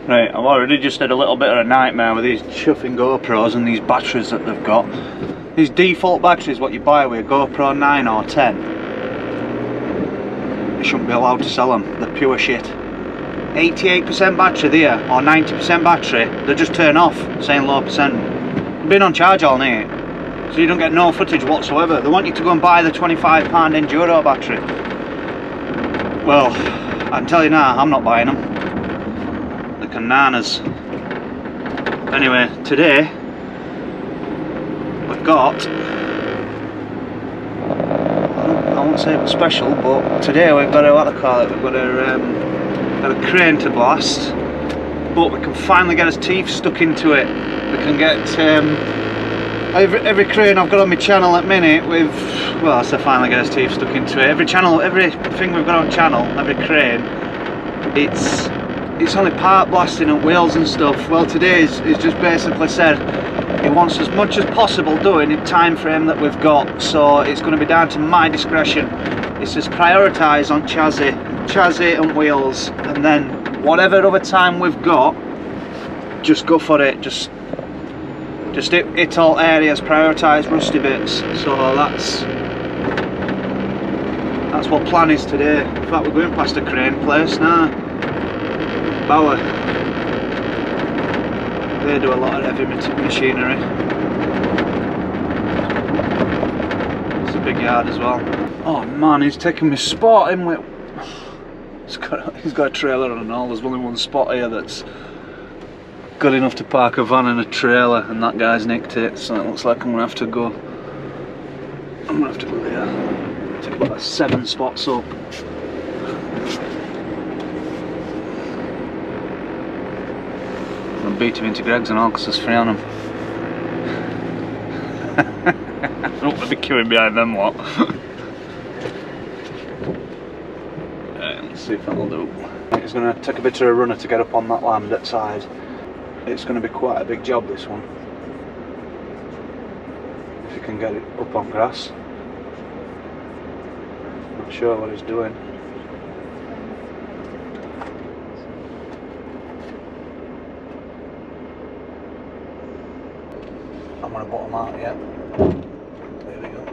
Right, I've already just had a little bit of a nightmare with these chuffing GoPros and these batteries that they've got. These default batteries, what you buy with a GoPro 9 or 10, you shouldn't be allowed to sell them. They're pure shit. 88% battery there, or 90% battery, they just turn off, saying low percent. They've been on charge all night, so you don't get no footage whatsoever. They want you to go and buy the £25 Enduro battery. Well, I can tell you now, I'm not buying them. The bananas. Anyway, today we've got, I won't say it was special, but today we've got a, what they call it, we've got a crane to blast, but we can finally get his teeth stuck into it. We can get every crane I've got on my channel at minute with, well, I say finally get his teeth stuck into it. Everything we've got on channel, every crane, it's only part blasting and wheels and stuff. Well, today's just basically said he wants as much as possible doing in time frame that we've got, so it's going to be down to my discretion. It says prioritise on chassis and wheels, and then whatever other time we've got, just go for it. Just hit all areas, prioritise rusty bits. So that's what plan is today. In fact, we're going past a crane place now. Bauer. They do a lot of heavy machinery. It's a big yard as well. Oh man, he's taking me spot in with. He's got a trailer and all. There's only one spot here that's good enough to park a van and a trailer, and that guy's nicked it, so it looks like I'm gonna have to go. I'm gonna have to go there. Take about 7 spots up. I'll beat him into Greg's and all because there's 3 on him. I don't want to be queuing behind them lot. Let's see if that'll do. It's going to take a bit of a runner to get up on that land that side. It's going to be quite a big job, this one, if you can get it up on grass. Not sure what he's doing. I'm going to bottom out yet. There we go.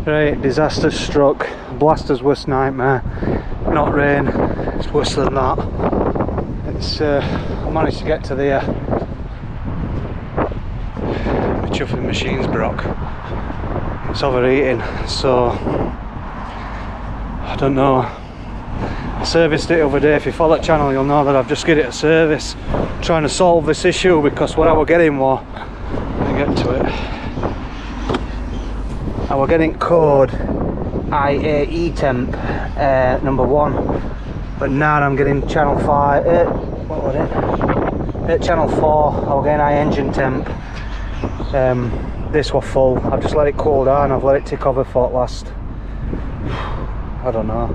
Right, disaster struck. Blaster's worst nightmare. Not rain, it's worse than that. It's I managed to get to the my chuffing machine's broke. It's overheating, so I don't know. I serviced it the other day. If you follow the channel, you'll know that I've just got it a service, trying to solve this issue, because what I was getting was, let me get to it, I was getting code IAE temp number 1, but now I'm getting channel 5, what was it? Channel 4, I was getting high engine temp. This was full. I've just let it cool down. I've let it tick over for the last, I don't know,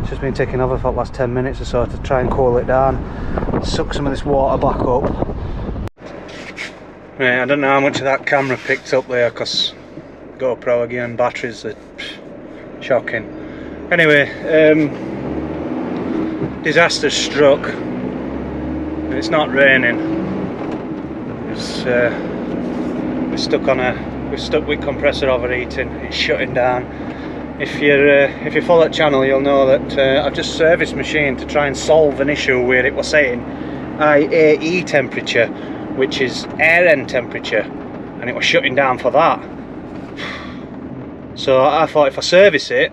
it's just been ticking over for the last 10 minutes or so to try and cool it down, suck some of this water back up. Right, I don't know how much of that camera picked up there, because GoPro again, batteries are shocking. Anyway, disaster struck. It's not raining. It's we're stuck with compressor overheating. It's shutting down. If you follow that channel, you'll know that I've just serviced machine to try and solve an issue where it was saying IAE temperature, which is air end temperature, and it was shutting down for that. So I thought if I service it,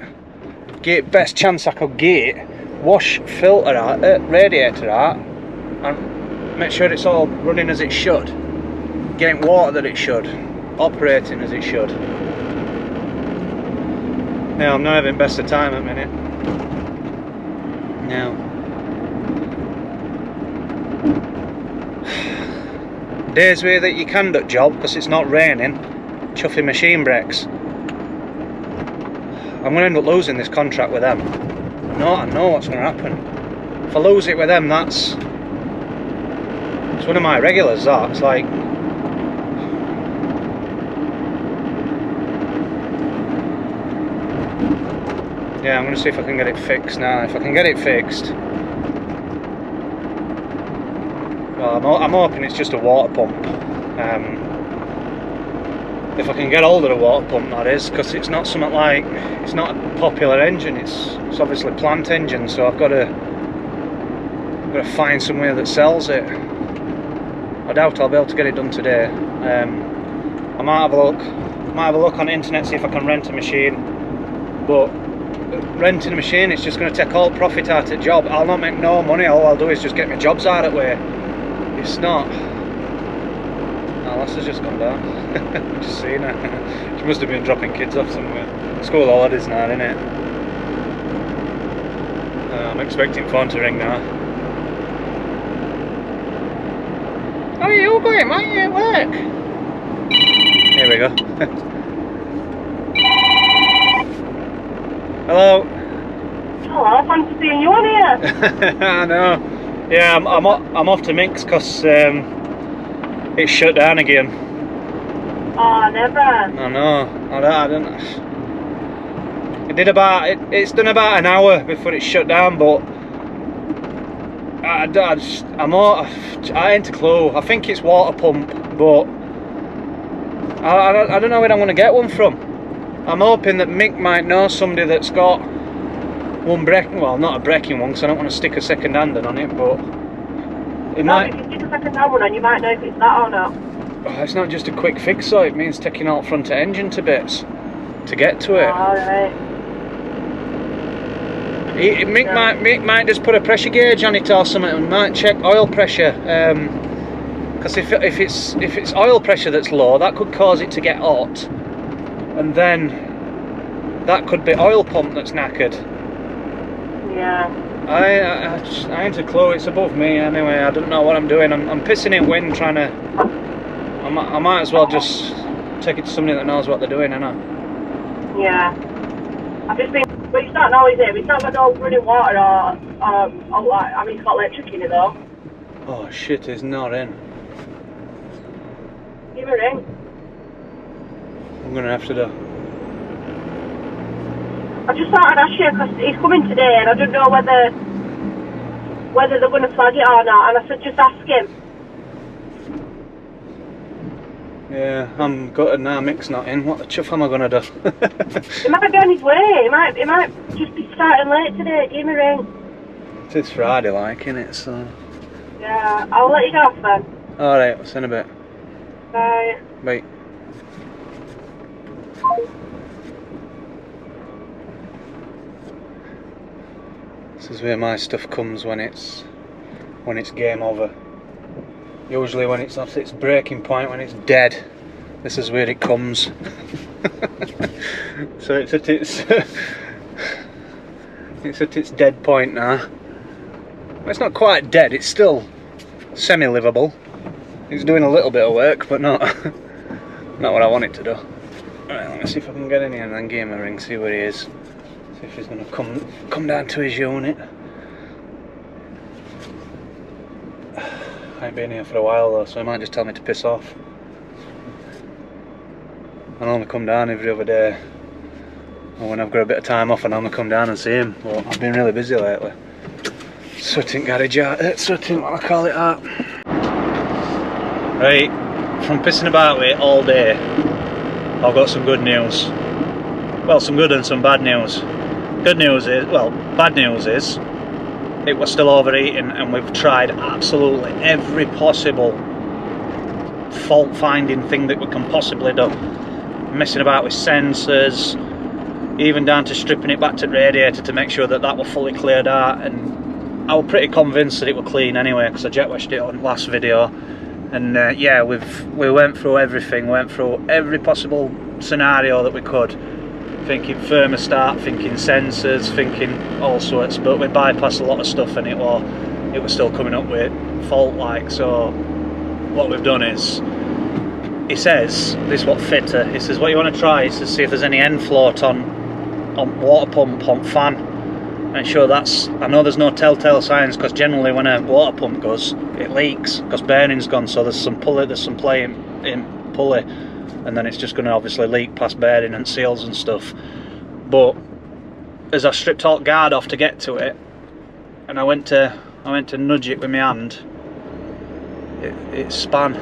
get best chance I could get, wash filter out, radiator out, and make sure it's all running as it should, getting water that it should, operating as it should. Now I'm not having best of time at the minute. Now days where that you can do the job because it's not raining, chuffing machine breaks. I'm going to end up losing this contract with them. No, I know what's going to happen. If I lose it with them, it's one of my regulars, that. It's like, yeah, I'm going to see if I can get it fixed now. If I can get it fixed, well, I'm hoping it's just a water pump. If I can get hold of the water pump, that is, because it's not something like, it's not a popular engine, it's obviously a plant engine, so I've got to find somewhere that sells it. I doubt I'll be able to get it done today. I might have a look on the internet, see if I can rent a machine, but renting a machine, it's just going to take all profit out of the job. I'll not make no money, all I'll do is just get my jobs out of the way. It's not. Oh, Lassa's just gone down. Just seen her. She must have been dropping kids off somewhere. School holidays now, isn't it? I'm expecting phone to ring now. How are you going, mate? You at work? Here we go. Hello. Hello, fancy seeing you on here. I know. Yeah, I'm off to Mick's because it's shut down again. Oh, never. I know. I don't. It's done about an hour before it shut down, but I ain't a clue. I think it's water pump, but I don't know where I'm going to get one from. I'm hoping that Mick might know somebody that's got one breaking, well, not a breaking one, because I don't want to stick a second-hander on it, but it might. If you stick a second-hand one on, you might know if it's that or not. Oh, it's not just a quick fix, though. It means taking out front engine to bits to get to it. Alright. Mick might just put a pressure gauge on it or something, and might check oil pressure. Because if it's oil pressure that's low, that could cause it to get hot, and then that could be oil pump that's knackered. Yeah. I ain't a clue. It's above me anyway. I don't know what I'm doing. I'm pissing in wind, trying to. I might as well just take it to somebody that knows what they're doing, innit? Yeah. I've just been. But it's not now, is it? It's not got no running water or like. I mean, it's got electric in it though. Oh shit! It's not in. Give me a ring. I'm gonna have to do. I just thought I'd ask you because he's coming today and I don't know whether they're going to flag it or not, and I said just ask him. Yeah, I'm gutted now. Mick's not in. What the chuff am I gonna do? He might be on his way. He might just be starting late today. Give him a ring. It's Friday, like, innit? So. Yeah, I'll let you go off then. All right, I'll see you in a bit. Bye. Bye. This is where my stuff comes when it's game over. Usually when it's at its breaking point, when it's dead, this is where it comes. So it's at its dead point now. Well, it's not quite dead, it's still semi-livable. It's doing a little bit of work, but not what I want it to do. Alright, let me see if I can get in here and then give him a ring, see where he is. See if he's going to come down to his unit. I ain't been here for a while though, so he might just tell me to piss off. I normally come down every other day. And when I've got a bit of time off, I normally come down and see him. But I've been really busy lately. Sutting garage art, sutting, what I call it art. Right, from pissing about with it all day, I've got some good news. Well, some good and some bad news. Good news is, well, bad news is, it was still overeating and we've tried absolutely every possible fault finding thing that we can possibly do. Messing about with sensors, even down to stripping it back to the radiator to make sure that that were fully cleared out, and I was pretty convinced that it were clean anyway because I jet washed it on last video. And yeah, we went through everything, went through every possible scenario that we could. Thinking thermostat, thinking sensors, thinking all sorts, but we bypassed a lot of stuff and it was still coming up with fault like. So what we've done is, he says, this is what fitter, he says what you want to try is to see if there's any end float on water pump, on fan. And sure, that's, I know there's no telltale signs because generally when a water pump goes, it leaks because bearing's gone, so there's some pulley, there's some play in pulley, and then it's just going to obviously leak past bearing and seals and stuff. But as I stripped all guard off to get to it, and I went to nudge it with my hand, it span.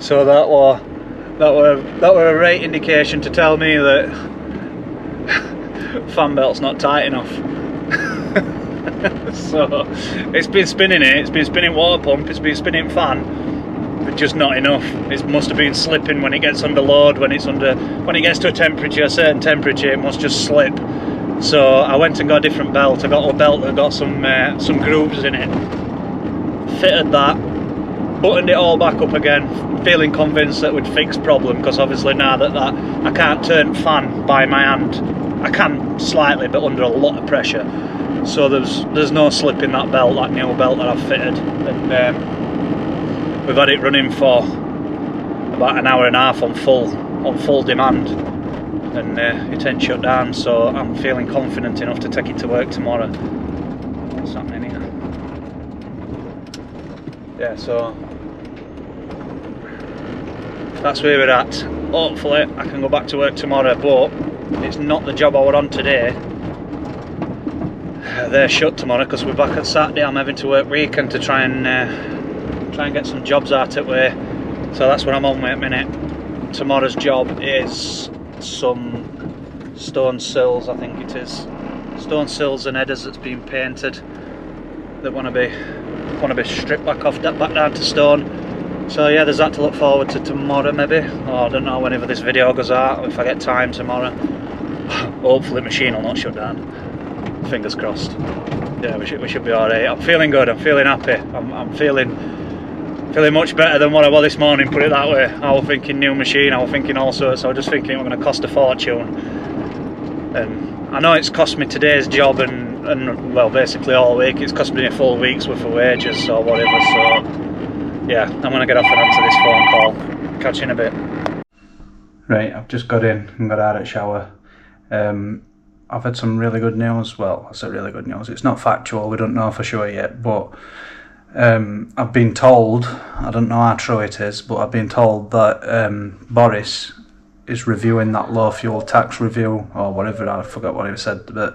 So that were a right indication to tell me that fan belt's not tight enough. So it's been spinning it, it's been spinning water pump, it's been spinning fan, but just not enough. It must have been slipping when it gets under load, when it gets to a certain temperature, it must just slip. So I went and got a different belt. I got a belt that got some grooves in it, fitted that, buttoned it all back up again, feeling convinced that would fix problem, because obviously now that I can't turn fan by my hand. I can slightly, but under a lot of pressure. So there's no slip in that belt, that new belt that I've fitted. And we've had it running for about an hour and a half on full demand, and it ain't shut down. So I'm feeling confident enough to take it to work tomorrow. What's happening here? Yeah, so that's where we're at. Hopefully I can go back to work tomorrow, but it's not the job I was on today. They're shut tomorrow because we're back on Saturday. I'm having to work weekend to try and get some jobs out at way. So that's what I'm on with at the minute. Tomorrow's job is some stone sills, I think it is. Stone sills and headers that's been painted that want to be stripped back down to stone. So yeah, there's that to look forward to tomorrow maybe. Or I don't know, whenever this video goes out, if I get time tomorrow. Hopefully the machine will not shut down. Fingers crossed. Yeah, we should be alright. I'm feeling good, I'm feeling happy. I'm feeling much better than what I was this morning, put it that way. I was thinking new machine, I was thinking all sorts, I was just thinking it was going to cost a fortune. And I know it's cost me today's job and well, basically all week, it's cost me a full week's worth of wages or whatever, so yeah, I'm going to get off and answer this phone call. Catch you in a bit. Right, I've just got in and got out of the shower. I've had some really good news. Well, I say really good news, it's not factual, we don't know for sure yet, but I've been told, I don't know how true it is, but I've been told that Boris is reviewing that low fuel tax review, or whatever, I forgot what he said, but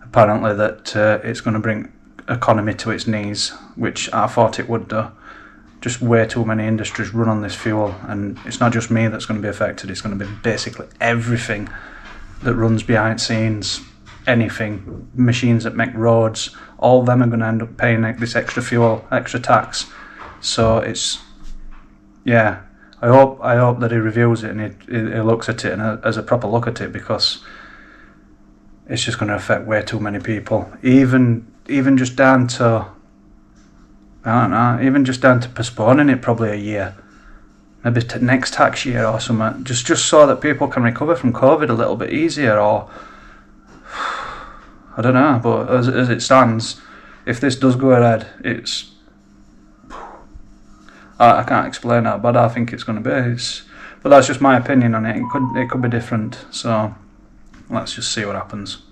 apparently that it's going to bring economy to its knees, which I thought it would do. just way too many industries run on this fuel, and it's not just me that's going to be affected, it's going to be basically everything that runs behind scenes, anything, machines that make roads, all of them are going to end up paying this extra fuel, extra tax. So it's, yeah, I hope that he reviews it and he looks at it and has a proper look at it, because it's just going to affect way too many people, even just down to, I don't know, even just down to postponing it probably a year, maybe next tax year or something, just so that people can recover from COVID a little bit easier, or I don't know. But as it stands, if this does go ahead, it's, I can't explain how bad I think it's going to be. But that's just my opinion on it. It could be different. So let's just see what happens.